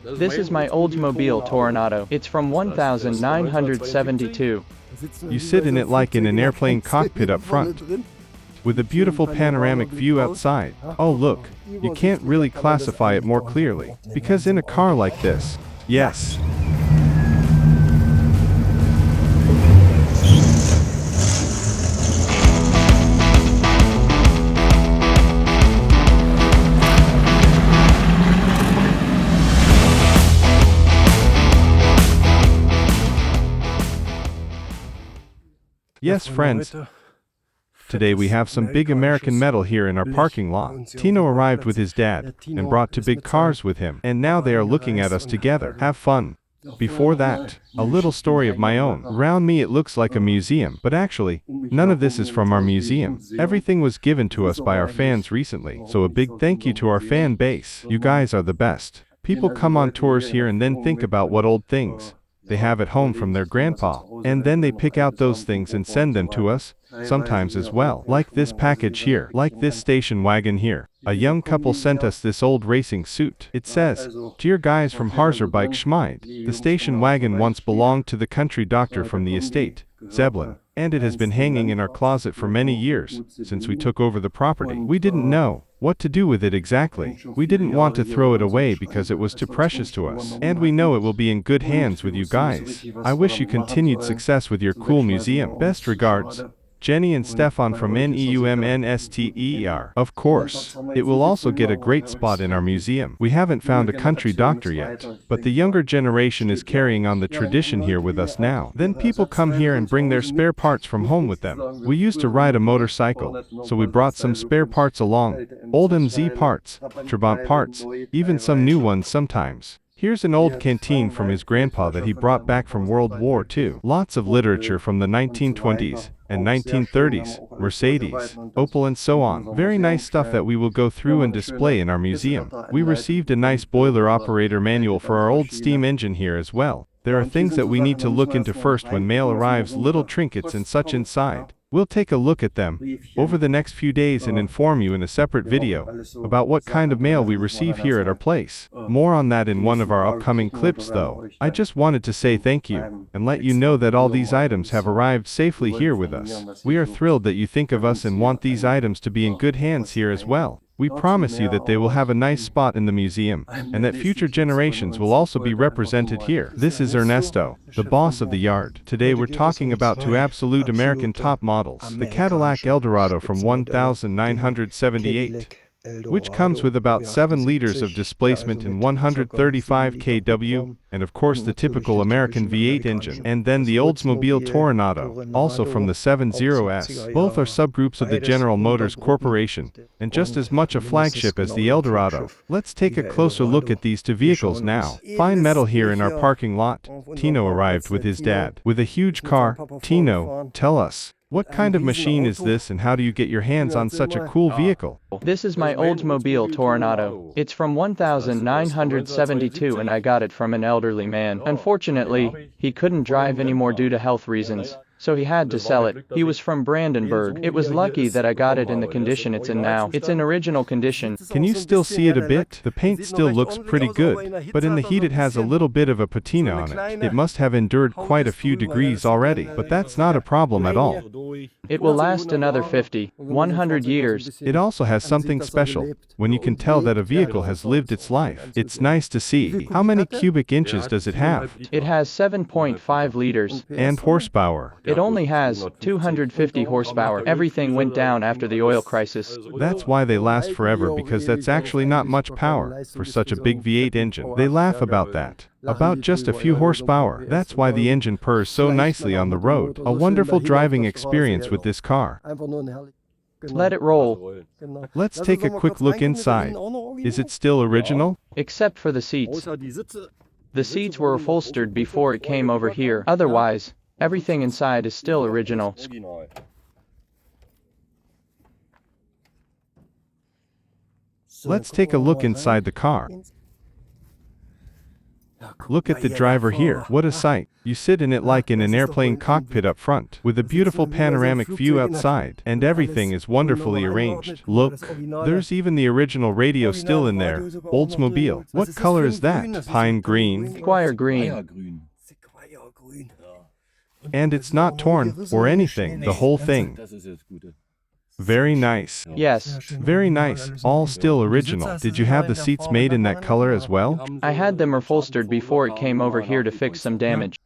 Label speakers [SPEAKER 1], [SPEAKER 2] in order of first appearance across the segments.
[SPEAKER 1] This is my Oldsmobile Toronado. It's from 1972.
[SPEAKER 2] You sit in it like in an airplane cockpit up front, with a beautiful panoramic view outside. Oh look, you can't really classify it more clearly, because in a car like this, yes. Yes, friends. Today we have some big American metal here in our parking lot. Tino arrived with his dad, and brought two big cars with him, and now they are looking at us together. Have fun. Before that, a little story of my own. Around me it looks like a museum, but actually, none of this is from our museum. Everything was given to us by our fans recently, so a big thank you to our fan base. You guys are the best. People come on tours here and then think about what old things they have at home from their grandpa, and then they pick out those things and send them to us, sometimes as well. Like this package here, like this station wagon here. A young couple sent us this old racing suit. It says, "Dear guys from Harzer Bikeschmiede, the station wagon once belonged to the country doctor from the estate, Zeppelin, and it has been hanging in our closet for many years, since we took over the property. We didn't know what to do with it exactly. We didn't want to throw it away because it was too precious to us. And we know it will be in good hands with you guys. I wish you continued success with your cool museum. Best regards, Jenny and Stefan from NEUMNSTER. Of course, it will also get a great spot in our museum. We haven't found a country doctor yet, but the younger generation is carrying on the tradition here with us now. Then people come here and bring their spare parts from home with them. We used to ride a motorcycle, so we brought some spare parts along. Old MZ parts, Trabant parts, even some new ones sometimes. Here's an old canteen from his grandpa that he brought back from World War II. Lots of literature from the 1920s and 1930s, Mercedes, Opel and so on. Very nice stuff that we will go through and display in our museum. We received a nice boiler operator manual for our old steam engine here as well. There are things that we need to look into first when mail arrives, little trinkets and such inside. We'll take a look at them over the next few days and inform you in a separate video about what kind of mail we receive here at our place. More on that in one of our upcoming clips though. I just wanted to say thank you and let you know that all these items have arrived safely here with us. We are thrilled that you think of us and want these items to be in good hands here as well. We promise you that they will have a nice spot in the museum, and that future generations will also be represented here. This is Ernesto, the boss of the yard. Today we're talking about two absolute American top models. The Cadillac Eldorado from 1978, which comes with about 7 liters of displacement and 135 kW, and of course the typical American V8 engine. And then the Oldsmobile Toronado, also from the 70S. Both are subgroups of the General Motors Corporation, and just as much a flagship as the Eldorado. Let's take a closer look at these two vehicles now. Fine metal here in our parking lot. Tino arrived with his dad, with a huge car. Tino, tell us, what kind of machine is this and how do you get your hands on such a cool vehicle?
[SPEAKER 1] This is my Oldsmobile Toronado. It's from 1972 and I got it from an elderly man. Unfortunately, he couldn't drive anymore due to health reasons, so he had to sell it. He was from Brandenburg. It was lucky that I got it in the condition it's in now. It's in original condition.
[SPEAKER 2] Can you still see it a bit? The paint still looks pretty good, but in the heat it has a little bit of a patina on it. It must have endured quite a few degrees already, but that's not a problem at all.
[SPEAKER 1] It will last another 50, 100 years.
[SPEAKER 2] It also has something special, when you can tell that a vehicle has lived its life. It's nice to see. How many cubic inches does it have?
[SPEAKER 1] It has 7.5 liters.
[SPEAKER 2] And horsepower?
[SPEAKER 1] It only has 250 horsepower. Everything went down after the oil crisis.
[SPEAKER 2] That's why they last forever, because that's actually not much power for such a big V8 engine. They laugh about that. About just a few horsepower. That's why the engine purrs so nicely on the road. A wonderful driving experience with this car.
[SPEAKER 1] Let it roll.
[SPEAKER 2] Let's take a quick look inside. Is it still original?
[SPEAKER 1] Except for the seats. The seats were upholstered before it came over here. Otherwise, everything inside is still original.
[SPEAKER 2] Let's take a look inside the car. Look at the driver here. What a sight. You sit in it like in an airplane cockpit up front, with a beautiful panoramic view outside, and everything is wonderfully arranged. Look, there's even the original radio still in there. Oldsmobile. What color is that? Pine green.
[SPEAKER 1] Squire Green.
[SPEAKER 2] And it's not torn, or anything, the whole thing. Very nice.
[SPEAKER 1] Yes.
[SPEAKER 2] Very nice, all still original. Did you have the seats made in that color as well?
[SPEAKER 1] I had them upholstered before it came over here to fix some damage.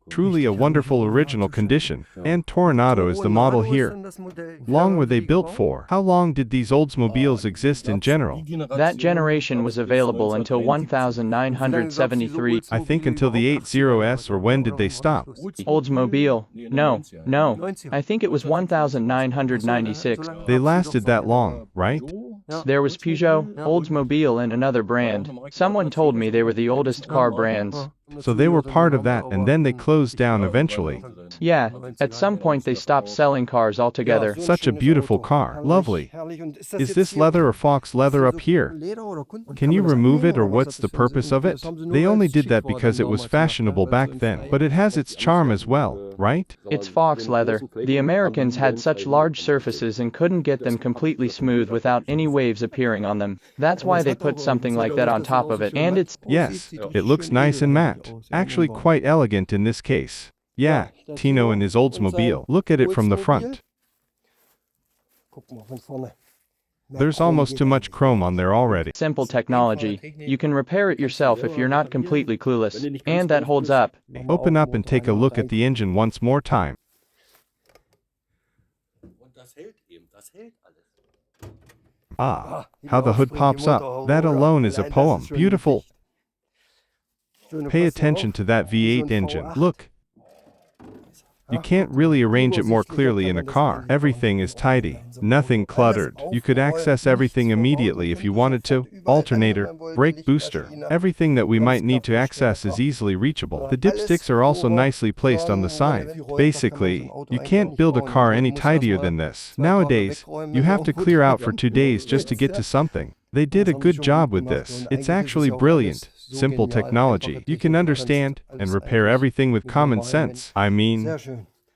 [SPEAKER 2] Truly a wonderful original condition. And Toronado is the model here. Long were they built for? How long did these Oldsmobiles exist in general?
[SPEAKER 1] That generation was available until 1973.
[SPEAKER 2] I think until the 80s, or when did they stop?
[SPEAKER 1] Oldsmobile. No. I think it was 1996.
[SPEAKER 2] They lasted that long, right?
[SPEAKER 1] There was Peugeot, Oldsmobile, and another brand. Someone told me they were the oldest car brands.
[SPEAKER 2] So they were part of that, and then they closed down eventually.
[SPEAKER 1] Yeah, at some point they stopped selling cars altogether.
[SPEAKER 2] Such a beautiful car. Lovely. Is this leather or fox leather up here? Can you remove it, or what's the purpose of it? They only did that because it was fashionable back then, but it has its charm as well, right?
[SPEAKER 1] It's fox leather. The Americans had such large surfaces and couldn't get them completely smooth without any waves appearing on them. That's why they put something like that on top of it, and it's...
[SPEAKER 2] Yes, it looks nice and matte. Actually quite elegant in this case. Yeah, Tino and his Oldsmobile. Look at it from the front. There's almost too much chrome on there already.
[SPEAKER 1] Simple technology. You can repair it yourself if you're not completely clueless. And that holds up.
[SPEAKER 2] Open up and take a look at the engine once more time. Ah, how the hood pops up. That alone is a poem. Beautiful. Pay attention to that V8 engine. Look. You can't really arrange it more clearly in a car. Everything is tidy. Nothing cluttered. You could access everything immediately if you wanted to. Alternator, brake booster. Everything that we might need to access is easily reachable. The dipsticks are also nicely placed on the side. Basically, you can't build a car any tidier than this. Nowadays, you have to clear out for 2 days just to get to something. They did a good job with this. It's actually brilliant. Simple technology. You can understand and repair everything with common sense. I mean,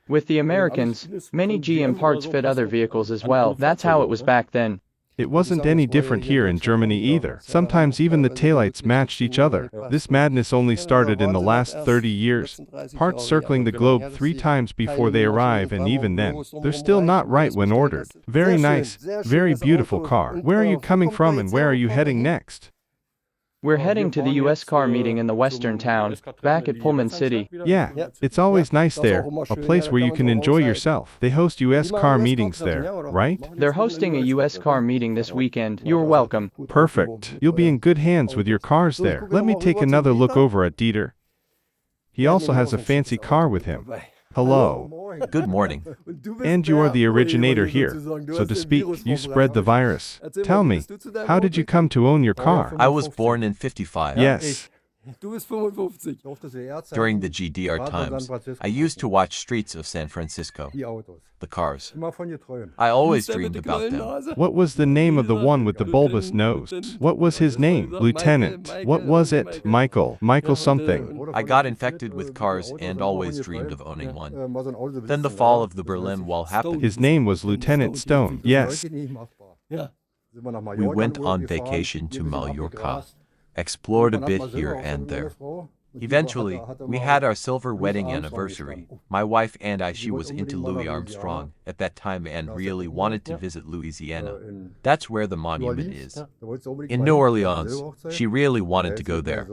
[SPEAKER 1] with the Americans, many GM parts fit other vehicles as well. That's how it was back then.
[SPEAKER 2] It wasn't any different here in Germany either. Sometimes even the taillights matched each other. This madness only started in the last 30 years. Parts circling the globe 3 times before they arrive, and even then, they're still not right when ordered. Very nice, very beautiful car. Where are you coming from and where are you heading next?
[SPEAKER 1] We're heading to the U.S. car meeting in the western town, back at Pullman City.
[SPEAKER 2] Yeah, it's always nice there, a place where you can enjoy yourself. They host U.S. car meetings there, right?
[SPEAKER 1] They're hosting a U.S. car meeting this weekend. You're welcome.
[SPEAKER 2] Perfect. You'll be in good hands with your cars there. Let me take another look over at Dieter. He also has a fancy car with him. Hello.
[SPEAKER 3] Good morning.
[SPEAKER 2] And you are the originator here. So to speak, you spread the virus. Tell me, how did you come to own your car?
[SPEAKER 3] I was born in 55.
[SPEAKER 2] Yes.
[SPEAKER 3] During the GDR times, I used to watch streets of San Francisco. The cars. I always dreamed about them.
[SPEAKER 2] What was the name of the one with the bulbous nose? What was his name? Lieutenant. What was it? Michael. Michael something.
[SPEAKER 3] I got infected with cars and always dreamed of owning one. Then the fall of the Berlin Wall happened.
[SPEAKER 2] His name was Lieutenant Stone. Yes.
[SPEAKER 3] We went on vacation to Mallorca. Explored a bit here and there. Eventually, we had our silver wedding anniversary. My wife and I, she was into Louis Armstrong at that time and really wanted to visit Louisiana. That's where the monument is. In New Orleans, she really wanted to go there.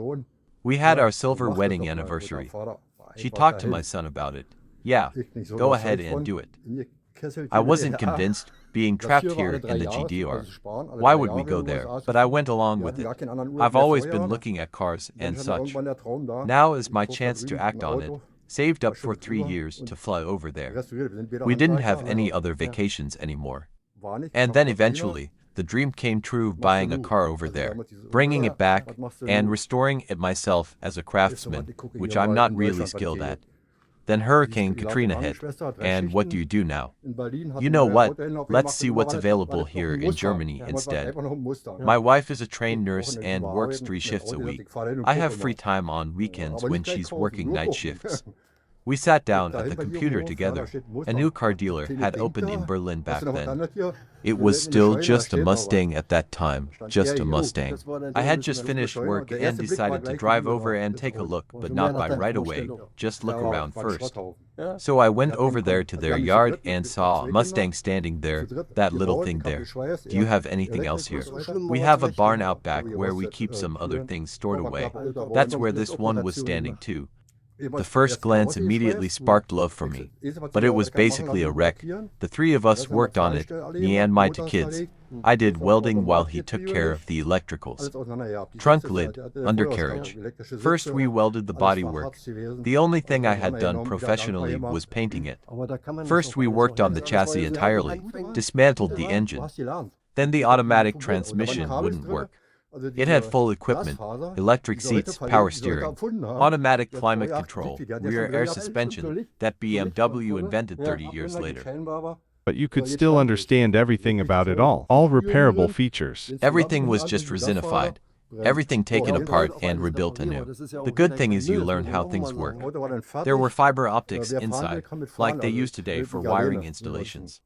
[SPEAKER 3] We had our silver wedding anniversary. She talked to my son about it. Yeah, go ahead and do it. I wasn't convinced, being trapped here in the GDR. Why would we go there? But I went along with it. I've always been looking at cars and such. Now is my chance to act on it. Saved up for 3 years to fly over there. We didn't have any other vacations anymore. And then eventually, the dream came true, buying a car over there, bringing it back, and restoring it myself as a craftsman, which I'm not really skilled at. Then Hurricane Katrina hit. And what do you do now? You know what? Let's see what's available here in Germany instead. My wife is a trained nurse and works 3 shifts a week. I have free time on weekends when she's working night shifts. We sat down at the computer together. A new car dealer had opened in Berlin back then. It was still just a Mustang at that time, just a Mustang. I had just finished work and decided to drive over and take a look, but not buy right away, just look around first. So I went over there to their yard and saw a Mustang standing there, that little thing there. Do you have anything else here? We have a barn out back where we keep some other things stored away. That's where this one was standing too. The first glance immediately sparked love for me, but it was basically a wreck. The 3 of us worked on it, me and my 2 kids. I did welding while he took care of the electricals. Trunk lid, undercarriage. First we welded the bodywork. The only thing I had done professionally was painting it. First we worked on the chassis entirely, dismantled the engine. Then the automatic transmission wouldn't work. It had full equipment, electric seats, power steering, automatic climate control, rear air suspension, that BMW invented 30 years later.
[SPEAKER 2] But you could still understand everything about it all repairable features.
[SPEAKER 3] Everything was just resinified. Everything taken apart and rebuilt anew. The good thing is you learn how things work. There were fiber optics inside, like they use today for wiring installations.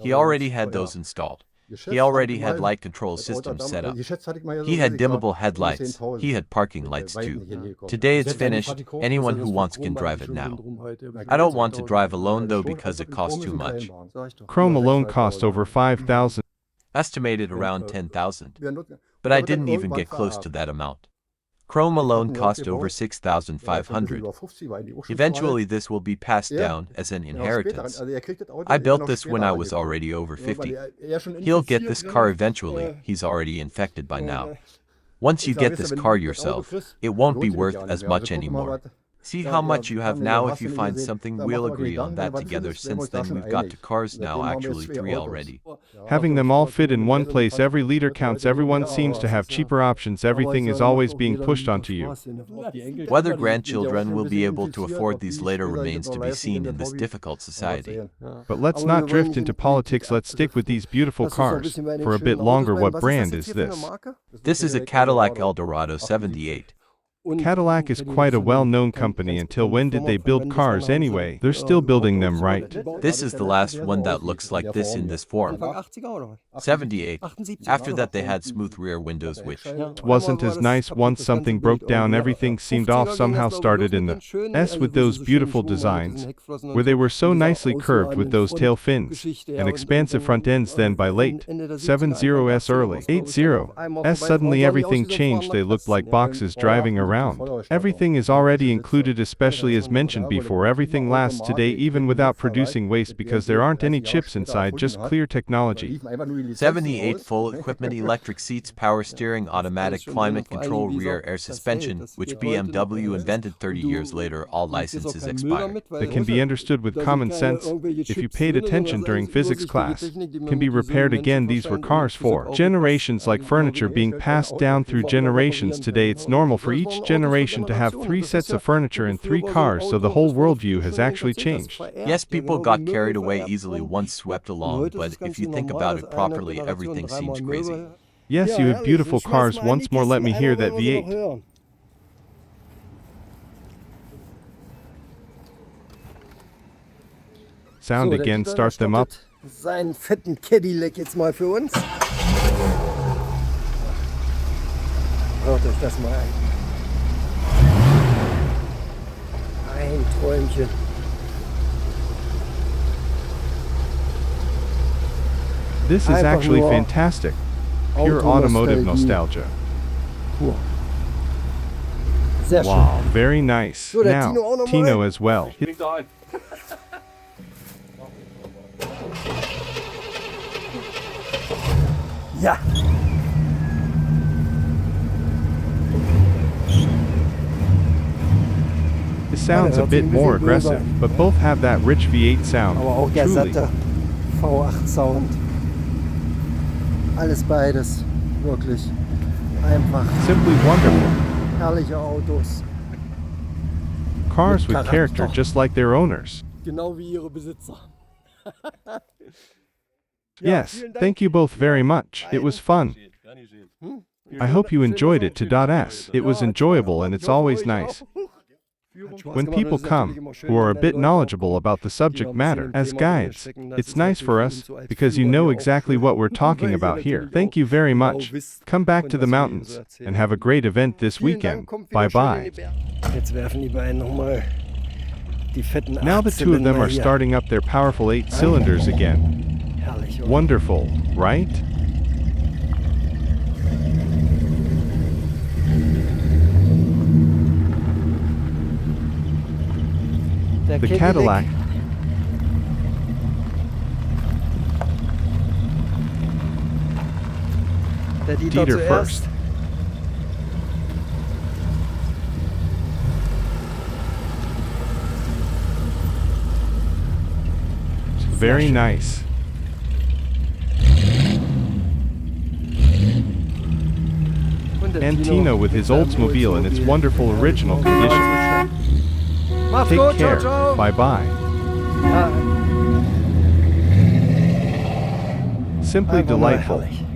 [SPEAKER 3] He already had those installed. He already had light control systems set up. He had dimmable headlights. He had parking lights too. Today it's finished. Anyone who wants can drive it now. I don't want to drive alone though because it costs too much.
[SPEAKER 2] Chrome alone cost over 5,000.
[SPEAKER 3] Estimated around 10,000. But I didn't even get close to that amount. Chrome alone cost over 6,500. Eventually this will be passed down as an inheritance. I built this when I was already over 50. He'll get this car eventually, he's already infected by now. Once you get this car yourself, it won't be worth as much anymore. See how much you have now. If you find something, we'll agree on that together. Since then we've got 2 cars now, actually 3 already.
[SPEAKER 2] Having them all fit in one place, every liter counts. Everyone seems to have cheaper options. Everything is always being pushed onto you.
[SPEAKER 3] Whether grandchildren will be able to afford these later remains to be seen in this difficult society.
[SPEAKER 2] But let's not drift into politics. Let's stick with these beautiful cars for a bit longer. What brand is this?
[SPEAKER 3] This is a Cadillac Eldorado 78.
[SPEAKER 2] Cadillac is quite a well-known company. Until when did they build cars anyway? They're still building them, right?
[SPEAKER 3] This is the last one that looks like this in this form. 78. After that they had smooth rear windows which
[SPEAKER 2] wasn't as nice. Once something broke down, everything seemed off. Somehow started in the S with those beautiful designs, where they were so nicely curved with those tail fins and expansive front ends. Then by late 70s, early 80s, suddenly everything changed. They looked like boxes driving around. Everything is already included, especially as mentioned before. Everything lasts today even without producing waste because there aren't any chips inside, just clear technology.
[SPEAKER 3] 78 full equipment, electric seats, power steering, automatic climate control, rear air suspension, which BMW invented 30 years later. All licenses expired.
[SPEAKER 2] That can be understood with common sense if you paid attention during physics class. Can be repaired again. These were cars for generations, like furniture being passed down through generations. Today it's normal for each generation to have 3 sets of furniture and 3 cars, so the whole worldview has actually changed.
[SPEAKER 3] Yes, people got carried away easily once swept along, but if you think about it properly, everything seems crazy.
[SPEAKER 2] Yes, you have beautiful cars. Once more, let me hear that V8. Sound again, start them up.
[SPEAKER 4] Seinen fetten Cadillac jetzt mal für uns. Hört euch das mal an. Ein Träumchen.
[SPEAKER 2] This is actually fantastic. Pure automotive nostalgia.
[SPEAKER 4] Sehr schön.
[SPEAKER 2] Wow, very nice.
[SPEAKER 4] So, der
[SPEAKER 2] Now,
[SPEAKER 4] Tino auch noch mal.
[SPEAKER 2] Tino as well.
[SPEAKER 4] Ja.
[SPEAKER 2] It sounds a bit more aggressive, but both have that rich V8 sound.
[SPEAKER 4] Aber auch der
[SPEAKER 2] Truly.
[SPEAKER 4] satte V8-Sound. Alles beides. Wirklich. Einfach
[SPEAKER 2] Simply wonderful.
[SPEAKER 4] herrliche Autos.
[SPEAKER 2] Cars with
[SPEAKER 4] Charakter.
[SPEAKER 2] character just like their owners.
[SPEAKER 4] Genau wie ihre Besitzer.
[SPEAKER 2] Yes, thank you both very much. It was fun. I hope you enjoyed it to.s. It was enjoyable and it's always nice when people come who are a bit knowledgeable about the subject matter as guides. It's nice for us because you know exactly what we're talking about here. Thank you very much. Come back to the mountains and have a great event this weekend. Bye-bye.
[SPEAKER 4] Jetzt werfen die beiden nochmal die fetten
[SPEAKER 2] Now the two of them
[SPEAKER 4] Achtzylinder
[SPEAKER 2] are
[SPEAKER 4] hier.
[SPEAKER 2] starting up their powerful 8 cylinders again.
[SPEAKER 4] Herrlich, oder?
[SPEAKER 2] Wonderful, right? The Cadillac.
[SPEAKER 4] Der
[SPEAKER 2] Dieter first. Very nice. And Tino with his Oldsmobile in its wonderful original condition.
[SPEAKER 4] Macht's
[SPEAKER 2] Take
[SPEAKER 4] gut,
[SPEAKER 2] care.
[SPEAKER 4] ciao, ciao.
[SPEAKER 2] Bye-bye.
[SPEAKER 4] Ja,
[SPEAKER 2] Simply
[SPEAKER 4] einfach mal
[SPEAKER 2] delightful.
[SPEAKER 4] herrlich.